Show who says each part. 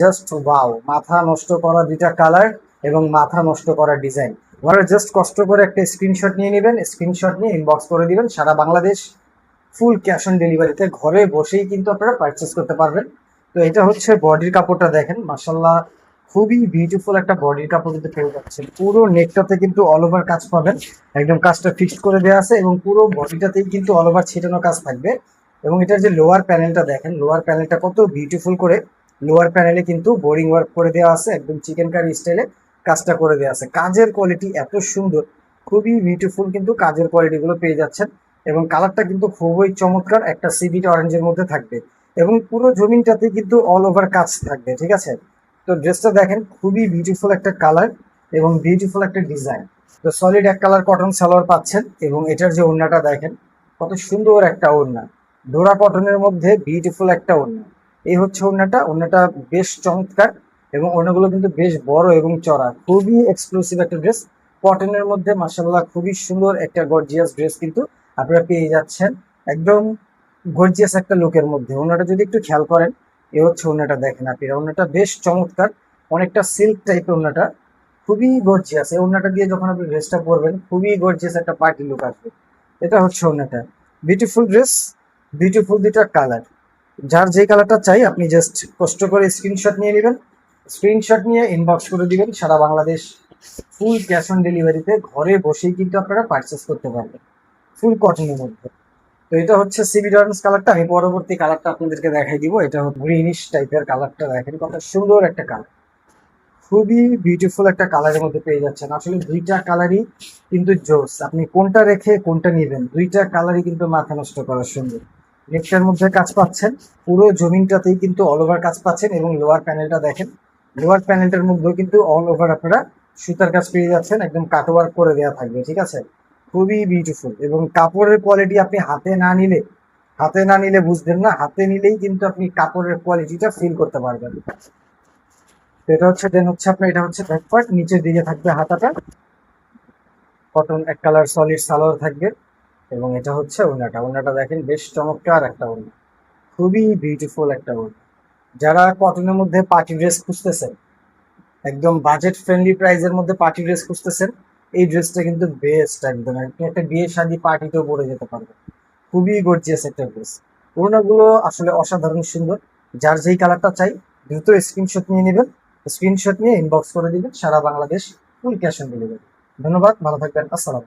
Speaker 1: Just wow, মাথা নষ্ট করা দুইটা কালার এবং মাথা নষ্ট করা ডিজাইন। আপনারা জাস্ট কষ্ট করে একটা স্ক্রিনশট নিয়ে নেবেন, স্ক্রিনশট নিয়ে ইনবক্স করে দিবেন। সারা বাংলাদেশ ফুল ক্যাশ অন ডেলিভারিতে ঘরে বসেই কিন্তু আপনারা পারচেস করতে পারবেন। তো এটা হচ্ছে বডির কাপড়টা, দেখেন মাশাল্লাহ খুবই বিউটিফুল একটা বডির কাপড় কিন্তু পেয়ে যাচ্ছেন। পুরো নেকটাতে কিন্তু অল ওভার কাজ পাবেন, একদম কাজটা ফিক্সড করে দেওয়া আছে এবং পুরো বডিটাতেই কিন্তু অল ওভার ছিটানো কাজ থাকবে। এবং এটার যে লোয়ার প্যানেলটা দেখেন, লোয়ার প্যানেলটা কত বিউটিফুল করে লোয়ার প্যানেলে কিন্তু বোরিং ওয়ার্ক করে দেওয়া আছে, একদম চিকেন কারি স্টাইলে কাজটা করে দেওয়া আছে। কাজের কোয়ালিটি এত সুন্দর, খুবই বিউটিফুল কিন্তু কাজের কোয়ালিটিগুলো পেয়ে যাচ্ছেন। এবং কালারটা কিন্তু খুবই চমৎকার, একটা সিভিট অরেঞ্জের মধ্যে থাকবে এবং পুরো জমিনটাতে কিন্তু অল ওভার কাজ থাকবে, ঠিক আছে। তো ড্রেসটা দেখেন খুবই বিউটিফুল একটা কালার এবং বিউটিফুল একটা ডিজাইন। তো সলিড এক কালার কটন সালোয়ার পাচ্ছেন এবং এটার যে ওড়নাটা দেখেন কত সুন্দর একটা ওড়না, ডোরা কটনের মধ্যে বিউটিফুল একটা ওড়না। এই হচ্ছে ওড়নাটা, ওড়নাটা বেশ চমৎকার এবং ওড়নাগুলো কিন্তু বেশ বড় এবং চড়া, খুবই এক্সক্লুসিভ একটা ড্রেস। কটনের মধ্যে মাশাআল্লাহ খুবই সুন্দর একটা গর্জিয়াস ড্রেস কিন্তু আপনারা পেয়ে যাচ্ছেন, একদম গর্জিয়াস একটা লুকের মধ্যে। ওড়নাটা যদি একটু খেয়াল করেন, এ হচ্ছে ওড়নাটা দেখেন আপনারা, ওড়নাটা বেশ চমৎকার, অনেকটা সিল্ক টাইপের ওড়নাটা, খুবই গর্জিয়াস। এই ওড়নাটা দিয়ে যখন আপনি ড্রেসটা পরবেন খুবই গর্জিয়াস একটা পার্টি লুক আসবে। এটা হচ্ছে ওড়নাটা, বিউটিফুল ড্রেস, বিউটিফুল দুইটা কালার। যার যে কালারটা চাই আপনি জাস্ট কষ্ট করে স্ক্রিনশট নিয়ে নেবেন, স্ক্রিনশট নিয়ে ইনবক্স করে দিবেন। সারা বাংলাদেশ ফুল ক্যাশ অন ডেলিভারিতে ঘরে বসেই কিন্তু আপনারা পারচেস করতে পারবেন ফুল কটনের মধ্যে। তো এটা হচ্ছে সিভিট অরেঞ্জ কালারটা, আমি পরবর্তী কালারটা আপনাদেরকে দেখাই দিব। এটা গ্রিনিশ টাইপের কালারটা, দেখেন কত সুন্দর একটা কালার, খুবই বিউটিফুল একটা কালারের মধ্যে পেয়ে যাচ্ছেন। আসলে দুইটা কালারই কিন্তু জোস, আপনি কোনটা রেখে কোনটা নেবেন, দুইটা কালারই কিন্তু মাথা নষ্ট করার সুন্দর। নেকটার মধ্যে কাজ পাচ্ছেন, পুরো জমিনটাতেই কিন্তু অল ওভার কাজ পাচ্ছেন এবং লোয়ার প্যানেলটা দেখেন, লোয়ার প্যানেলটার মধ্যেও কিন্তু অল ওভার আপনারা সুতার কাজ পেয়ে যাচ্ছেন, একদম কাটওয়ার্ক করে দেওয়া থাকবে, ঠিক আছে। খুবই বিউটিফুল এবং কাপড়ের কোয়ালিটি আপনি হাতে না নিলে বুঝবেন না, হাতে নিলেই কিন্তু আপনি কাপড়ের কোয়ালিটিটা ফিল করতে পারবেন। তো এটা হচ্ছে দেন হচ্ছে আপনার, এটা হচ্ছে ব্যাক পার্ট, নিচের দিকে থাকবে হাতাটা, কটন এক কালার সলিড সালোয়ার থাকবে এবং এটা হচ্ছে ওড়নাটা। ওড়নাটা দেখেন বেশ চমৎকার একটা ওড়না, খুবই বিউটিফুল একটা ওড়না। যারা কটনের মধ্যে পার্টি ড্রেস খুঁজতেছেন, একদম বাজেট ফ্রেন্ডলি প্রাইসের মধ্যে পার্টি ড্রেস খুঁজতেছেন, এই ড্রেসটা কিন্তু বেস্ট একদম। আপনি একটা বিয়ে শাদী পার্টিতেও পরে যেতে পারবেন, খুবই গর্জিয়াস একটা ড্রেস। ওড়নাগুলো আসলে অসাধারণ সুন্দর। যার যেই কালারটা চাই দ্রুত স্ক্রিনশট নিয়ে নেবেন, স্ক্রিনশট নিয়ে ইনবক্স করে দিবেন। সারা Bangladesh full cash on delivery. ধন্যবাদ, ভালো থাকবেন, আসসালাম।